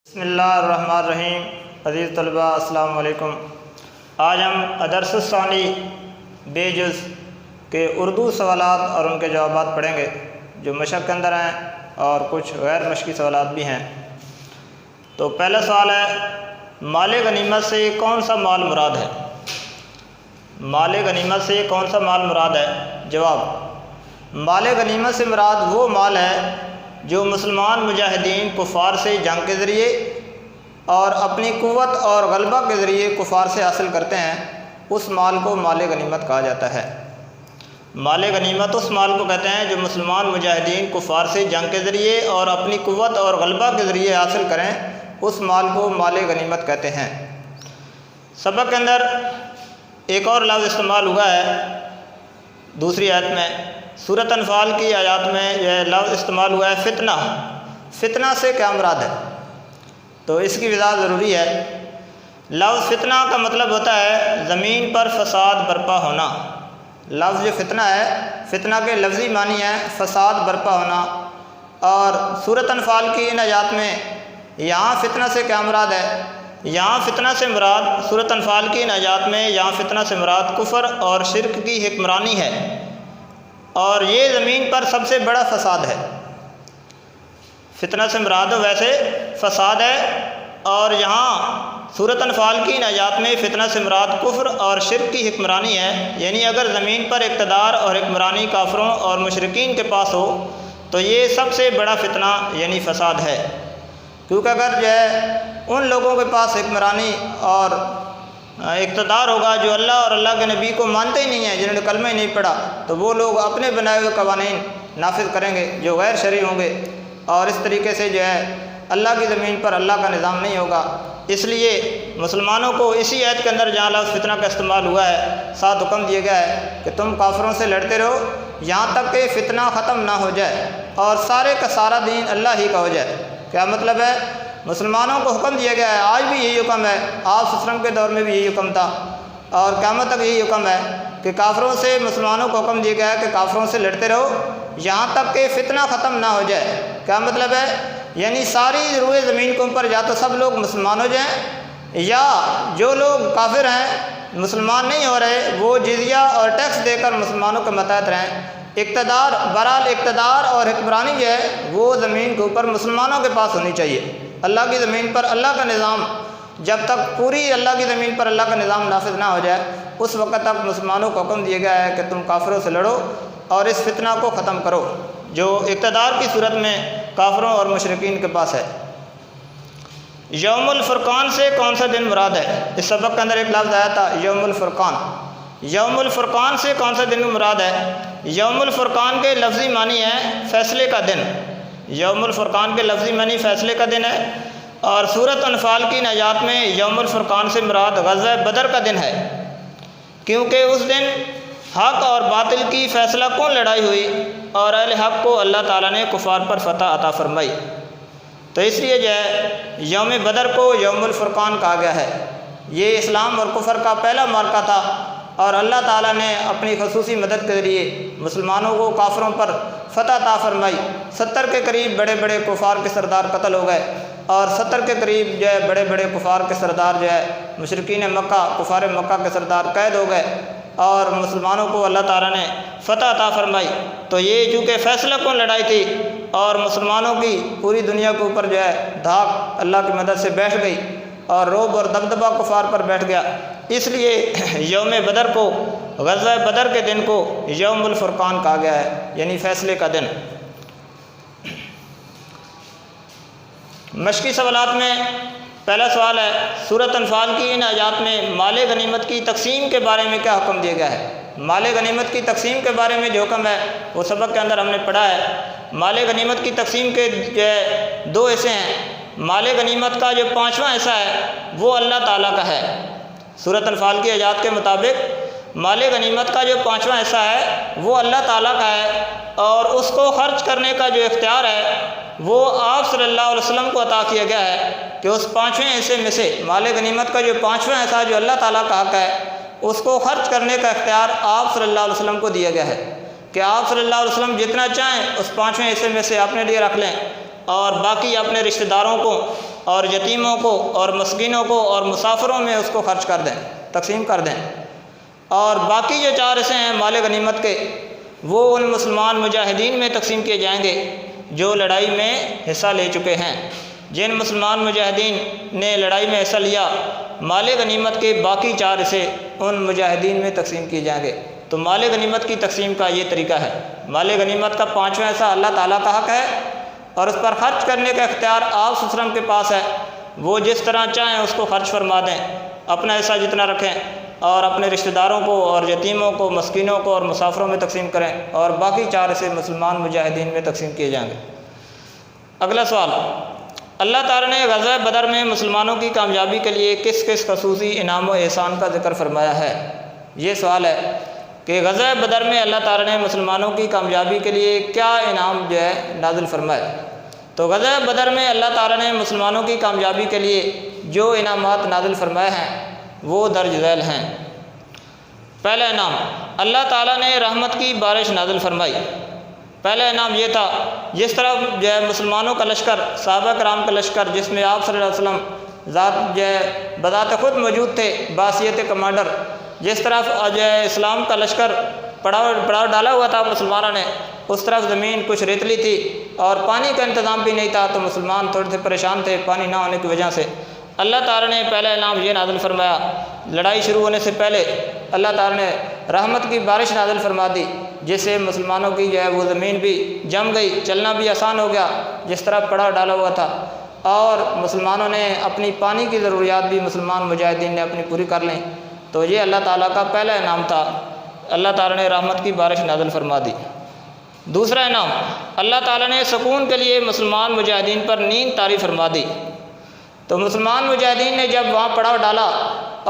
بسم اللہ الرحمن الرحیم۔ عزیز طلباء السلام علیکم۔ آج ہم درس ثانی بے جز کے اردو سوالات اور ان کے جوابات پڑھیں گے جو مشق کے اندر ہیں اور کچھ غیر مشقی سوالات بھی ہیں۔ تو پہلا سوال ہے، مال غنیمت سے کون سا مال مراد ہے؟ مال غنیمت سے کون سا مال مراد ہے؟ جواب، مال غنیمت سے مراد وہ مال ہے جو مسلمان مجاہدین کفار سے جنگ کے ذریعے اور اپنی قوت اور غلبہ کے ذریعے کفار سے حاصل کرتے ہیں، اس مال کو مال غنیمت کہا جاتا ہے۔ مال غنیمت اس مال کو کہتے ہیں جو مسلمان مجاہدین کفار سے جنگ کے ذریعے اور اپنی قوت اور غلبہ کے ذریعے حاصل کریں، اس مال کو مال غنیمت کہتے ہیں۔ سبق کے اندر ایک اور لفظ استعمال ہوا ہے دوسری آیت میں، سورۃ انفال کی آیات میں یہ لفظ استعمال ہوا ہے فتنہ۔ فتنہ سے کیا مراد ہے؟ تو اس کی وضاحت ضروری ہے۔ لفظ فتنہ کا مطلب ہوتا ہے زمین پر فساد برپا ہونا۔ لفظ جو فتنہ ہے، فتنہ کے لفظی معنی ہے فساد برپا ہونا، اور سورۃ انفال کی ان آیات میں یہاں فتنہ سے کیا مراد ہے؟ یہاں فتنہ سے مراد، سورۃ انفال کی ان آیات میں یہاں فتنہ سے مراد کفر اور شرک کی حکمرانی ہے، اور یہ زمین پر سب سے بڑا فساد ہے۔ فتنہ سے مراد ویسے فساد ہے، اور یہاں سورۃ انفال کی ان آیات میں فتنہ سے مراد کفر اور شرک کی حکمرانی ہے، یعنی اگر زمین پر اقتدار اور حکمرانی کافروں اور مشرکین کے پاس ہو تو یہ سب سے بڑا فتنہ یعنی فساد ہے، کیونکہ اگر جو ہے ان لوگوں کے پاس حکمرانی اور اقتدار ہوگا جو اللہ اور اللہ کے نبی کو مانتے ہی نہیں ہیں، جنہوں نے کلمہ ہی نہیں پڑھا، تو وہ لوگ اپنے بنائے ہوئے قوانین نافذ کریں گے جو غیر شرعی ہوں گے، اور اس طریقے سے جو ہے اللہ کی زمین پر اللہ کا نظام نہیں ہوگا۔ اس لیے مسلمانوں کو اسی آیت کے اندر جہاں لفظ فتنہ کا استعمال ہوا ہے، ساتھ حکم دیا گیا ہے کہ تم کافروں سے لڑتے رہو یہاں تک کہ فتنہ ختم نہ ہو جائے اور سارے کا سارا دین اللہ ہی کا ہو جائے۔ کیا مطلب ہے؟ مسلمانوں کو حکم دیا گیا ہے، آج بھی یہی حکم ہے، آپ صلی اللہ علیہ وسلم کے دور میں بھی یہی حکم تھا، اور قیامت تک یہی حکم ہے کہ کافروں سے مسلمانوں کو حکم دیا گیا ہے کہ کافروں سے لڑتے رہو یہاں تک کہ فتنہ ختم نہ ہو جائے۔ کیا مطلب ہے؟ یعنی ساری روئے زمین کے اوپر یا تو سب لوگ مسلمان ہو جائیں، یا جو لوگ کافر ہیں مسلمان نہیں ہو رہے وہ جزیہ اور ٹیکس دے کر مسلمانوں کے ماتحت رہیں۔ اقتدار، بہرحال اقتدار اور حکمرانی جو ہے وہ زمین کے اوپر مسلمانوں کے پاس ہونی چاہیے۔ اللہ کی زمین پر اللہ کا نظام، جب تک پوری اللہ کی زمین پر اللہ کا نظام نافذ نہ ہو جائے اس وقت تک مسلمانوں کو حکم دیا گیا ہے کہ تم کافروں سے لڑو اور اس فتنہ کو ختم کرو جو اقتدار کی صورت میں کافروں اور مشرکین کے پاس ہے۔ یوم الفرقان سے کون سا دن مراد ہے؟ اس سبق کے اندر ایک لفظ آیا تھا یوم الفرقان۔ یوم الفرقان سے کون سا دن مراد ہے؟ یوم الفرقان کے لفظی معنی ہے فیصلے کا دن۔ یوم الفرقان کے لفظی معنی فیصلے کا دن ہے، اور سورۃ انفال کی آیات میں یوم الفرقان سے مراد غزوہ بدر کا دن ہے، کیونکہ اس دن حق اور باطل کی فیصلہ کن لڑائی ہوئی اور اہل حق کو اللہ تعالیٰ نے کفار پر فتح عطا فرمائی، تو اس لیے جو ہے یوم بدر کو یوم الفرقان کہا گیا ہے۔ یہ اسلام اور کفر کا پہلا معرکہ تھا، اور اللہ تعالیٰ نے اپنی خصوصی مدد کے ذریعے مسلمانوں کو کافروں پر فتح عطا فرمائی۔ 70 کے قریب بڑے بڑے کفار کے سردار قتل ہو گئے، اور 70 کے قریب جو ہے بڑے بڑے کفار کے سردار جو ہے مشرکین مکہ، کفار مکہ کے سردار قید ہو گئے، اور مسلمانوں کو اللہ تعالیٰ نے فتح عطا فرمائی۔ تو یہ چونکہ فیصلہ کن لڑائی تھی اور مسلمانوں کی پوری دنیا کے اوپر جو ہے دھاک اللہ کی مدد سے بیٹھ گئی اور رعب اور دبدبہ کفار پر بیٹھ گیا، اس لیے یوم بدر کو، غزوہ بدر کے دن کو یوم الفرقان کہا گیا ہے، یعنی فیصلے کا دن۔ مشقی سوالات میں پہلا سوال ہے، سورۃ انفال کی ان آیات میں مال غنیمت کی تقسیم کے بارے میں کیا حکم دیا گیا ہے؟ مال غنیمت کی تقسیم کے بارے میں جو حکم ہے وہ سبق کے اندر ہم نے پڑھا ہے۔ مال غنیمت کی تقسیم کے جو ہے 2 حصے ہیں۔ مال غنیمت کا جو 5واں حصہ ہے وہ اللہ تعالیٰ کا ہے۔ سورۃ انفال کی آیات کے مطابق مال غنیمت کا جو 5واں حصہ ہے وہ اللہ تعالیٰ کا ہے، اور اس کو خرچ کرنے کا جو اختیار ہے وہ آپ صلی اللہ علیہ وسلم کو عطا کیا گیا ہے، کہ اس 5ویں حصے میں سے مال غنیمت کا جو 5واں حصہ جو اللہ تعالیٰ کا حق ہے اس کو خرچ کرنے کا اختیار آپ صلی اللہ علیہ وسلم کو دیا گیا ہے، کہ آپ صلی اللہ علیہ وسلم جتنا چاہیں اس 5ویں حصے میں سے اپنے لیے رکھ لیں، اور باقی اپنے رشتہ داروں کو اور یتیموں کو اور مسکینوں کو اور مسافروں میں اس کو خرچ کر دیں، تقسیم کر دیں۔ اور باقی جو 4 حصے ہیں مال غنیمت کے، وہ ان مسلمان مجاہدین میں تقسیم کیے جائیں گے جو لڑائی میں حصہ لے چکے ہیں۔ جن مسلمان مجاہدین نے لڑائی میں حصہ لیا، مال غنیمت کے باقی 4 حصے ان مجاہدین میں تقسیم کیے جائیں گے۔ تو مال غنیمت کی تقسیم کا یہ طریقہ ہے۔ مال غنیمت کا 5واں حصہ اللہ تعالیٰ کا حق ہے اور اس پر خرچ کرنے کا اختیار آپ صلی اللہ علیہ وسلم کے پاس ہے۔ وہ جس طرح چاہیں اس کو خرچ فرما دیں، اپنا حصہ جتنا رکھیں، اور اپنے رشتہ داروں کو اور یتیموں کو، مسکینوں کو اور مسافروں میں تقسیم کریں، اور باقی 4 حصے مسلمان مجاہدین میں تقسیم کیے جائیں گے۔ اگلا سوال، اللہ تعالیٰ نے غزوہ بدر میں مسلمانوں کی کامیابی کے لیے کس کس خصوصی انعام و احسان کا ذکر فرمایا ہے؟ یہ سوال ہے کہ غزوہ بدر میں اللہ تعالیٰ نے مسلمانوں کی کامیابی کے لیے کیا انعام جو ہے نازل فرمائے؟ تو غزوہ بدر میں اللہ تعالیٰ نے مسلمانوں کی کامیابی کے لیے جو انعامات نازل فرمائے ہیں وہ درج ذیل ہیں۔ پہلا انعام، اللہ تعالیٰ نے رحمت کی بارش نازل فرمائی۔ پہلا انعام یہ تھا، جس طرح جو ہے مسلمانوں کا لشکر، صحابہ کرام کا لشکر، جس میں آپ صلی اللہ علیہ وسلم ذات جو ہے بذات خود موجود تھے، بحیثیت کمانڈر، جس طرف جو ہے اسلام کا لشکر پڑاؤ ڈالا ہوا تھا مسلمانوں نے، اس طرف زمین کچھ ریتلی تھی اور پانی کا انتظام بھی نہیں تھا، تو مسلمان تھوڑے سے پریشان تھے پانی نہ ہونے کی وجہ سے۔ اللہ تعالیٰ نے پہلا انعام یہ نازل فرمایا، لڑائی شروع ہونے سے پہلے اللہ تعالیٰ نے رحمت کی بارش نازل فرما دی، جس سے مسلمانوں کی جو ہے وہ زمین بھی جم گئی، چلنا بھی آسان ہو گیا جس طرح پڑاؤ ڈالا ہوا تھا، اور مسلمانوں نے اپنی پانی کی ضروریات بھی مسلمان مجاہدین نے اپنی پوری کر لیں۔ تو یہ اللہ تعالیٰ کا پہلا انعام تھا، اللہ تعالیٰ نے رحمت کی بارش نازل فرما دی۔ دوسرا انعام، اللہ تعالیٰ نے سکون کے لیے مسلمان مجاہدین پر نیند طاری فرما دی۔ تو مسلمان مجاہدین نے جب وہاں پڑاؤ ڈالا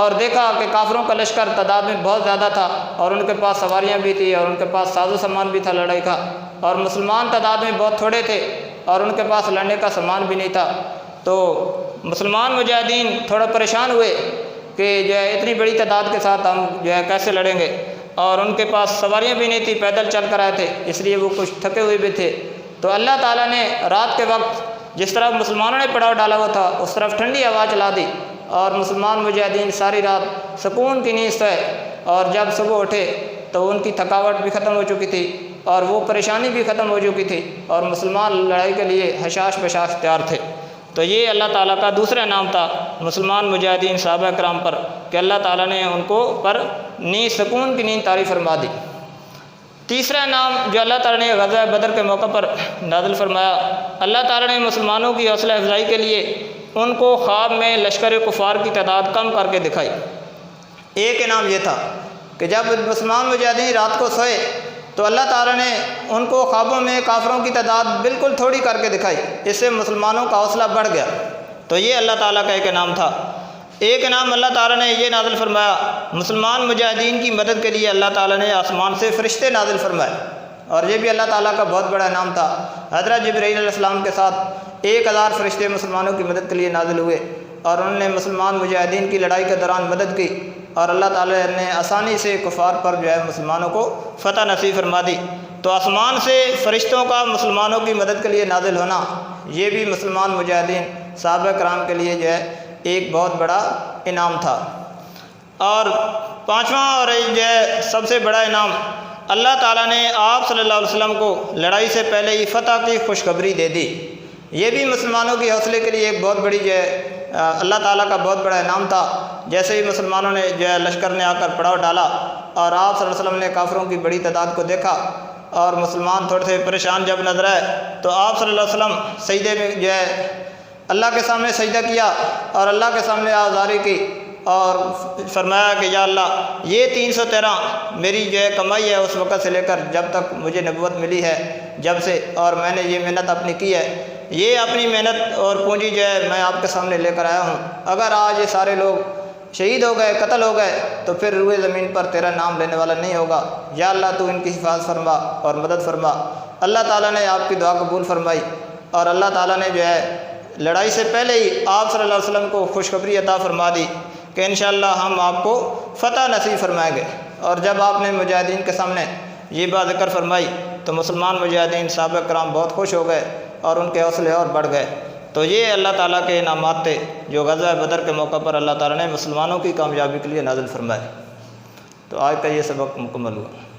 اور دیکھا کہ کافروں کا لشکر تعداد میں بہت زیادہ تھا، اور ان کے پاس سواریاں بھی تھیں اور ان کے پاس ساز و سامان بھی تھا لڑائی کا، اور مسلمان تعداد میں بہت تھوڑے تھے اور ان کے پاس لڑنے کا سامان بھی نہیں تھا، تو مسلمان مجاہدین تھوڑا پریشان ہوئے کہ جو ہے اتنی بڑی تعداد کے ساتھ ہم جو ہے کیسے لڑیں گے، اور ان کے پاس سواریاں بھی نہیں تھیں، پیدل چل کر آئے تھے، اس لیے وہ کچھ تھکے ہوئے بھی تھے۔ تو اللہ تعالیٰ نے رات کے وقت جس طرح مسلمانوں نے پڑاؤ ڈالا ہوا تھا اس طرف ٹھنڈی ہوا چلا دی، اور مسلمان مجاہدین ساری رات سکون کی نیند سوئے، اور جب صبح اٹھے تو ان کی تھکاوٹ بھی ختم ہو چکی تھی اور وہ پریشانی بھی ختم ہو چکی تھی، اور مسلمان لڑائی کے لیے حشاش بشاش تیار تھے۔ تو یہ اللہ تعالیٰ کا دوسرا انعام تھا مسلمان مجاہدین صحابہ کرام پر، کہ اللہ تعالیٰ نے ان کو پر نیند، سکون کی نیند طاری فرما دی۔ تیسرا انعام جو اللہ تعالیٰ نے غزوہ بدر کے موقع پر نازل فرمایا، اللہ تعالیٰ نے مسلمانوں کی حوصلہ افزائی کے لیے ان کو خواب میں لشکر کفار کی تعداد کم کر کے دکھائی۔ ایک انعام یہ تھا کہ جب مسلمان مجاہدین رات کو سوئے تو اللہ تعالیٰ نے ان کو خوابوں میں کافروں کی تعداد بالکل تھوڑی کر کے دکھائی، اس سے مسلمانوں کا حوصلہ بڑھ گیا۔ تو یہ اللہ تعالیٰ کا ایک انعام تھا۔ ایک انعام اللہ تعالیٰ نے یہ نازل فرمایا، مسلمان مجاہدین کی مدد کے لیے اللہ تعالیٰ نے آسمان سے فرشتے نازل فرمائے، اور یہ بھی اللہ تعالیٰ کا بہت بڑا انعام تھا۔ حضرت جبرائیل علیہ السلام کے ساتھ 1000 فرشتے مسلمانوں کی مدد کے لیے نازل ہوئے، اور انہوں نے مسلمان مجاہدین کی لڑائی کے دوران مدد کی، اور اللہ تعالیٰ نے آسانی سے کفار پر جو ہے مسلمانوں کو فتح نصیب فرما دی۔ تو آسمان سے فرشتوں کا مسلمانوں کی مدد کے لیے نازل ہونا، یہ بھی مسلمان مجاہدین صحابہ کرام کے لیے جو ہے ایک بہت بڑا انعام تھا۔ اور پانچواں اور جو ہے سب سے بڑا انعام، اللہ تعالیٰ نے آپ صلی اللہ علیہ وسلم کو لڑائی سے پہلے ہی فتح کی خوشخبری دے دی۔ یہ بھی مسلمانوں کی حوصلے کے لیے ایک بہت بڑی جو ہے اللہ تعالیٰ کا بہت بڑا انعام تھا۔ جیسے ہی مسلمانوں نے جو ہے لشکر نے آ کر پڑاؤ ڈالا اور آپ صلی اللہ علیہ وسلم نے کافروں کی بڑی تعداد کو دیکھا اور مسلمان تھوڑے سے پریشان جب نظر آئے، تو آپ صلی اللہ علیہ وسلم سجدے میں جو ہے اللہ کے سامنے سجدہ کیا اور اللہ کے سامنے آزاری کی، اور فرمایا کہ یا اللہ، یہ 313 میری جو ہے کمائی ہے اس وقت سے لے کر جب تک مجھے نبوت ملی ہے جب سے، اور میں نے یہ محنت اپنی کی ہے، یہ اپنی محنت اور پونجی جو ہے میں آپ کے سامنے لے کر آیا ہوں۔ اگر آج یہ سارے لوگ شہید ہو گئے، قتل ہو گئے، تو پھر روئے زمین پر تیرا نام لینے والا نہیں ہوگا۔ یا اللہ تو ان کی حفاظت فرما اور مدد فرما۔ اللہ تعالیٰ نے آپ کی دعا قبول فرمائی، اور اللہ تعالیٰ نے جو ہے لڑائی سے پہلے ہی آپ صلی اللہ علیہ وسلم کو خوشخبری عطا فرما دی کہ انشاءاللہ ہم آپ کو فتح نصیب فرمائیں گے۔ اور جب آپ نے مجاہدین کے سامنے یہ بات ذکر فرمائی تو مسلمان مجاہدین صحابہ کرام بہت خوش ہو گئے اور ان کے حوصلے اور بڑھ گئے۔ تو یہ اللہ تعالیٰ کے انعامات تھے جو غزوہ بدر کے موقع پر اللہ تعالیٰ نے مسلمانوں کی کامیابی کے لیے نازل فرمائے۔ تو آج کا یہ سبق مکمل ہوا۔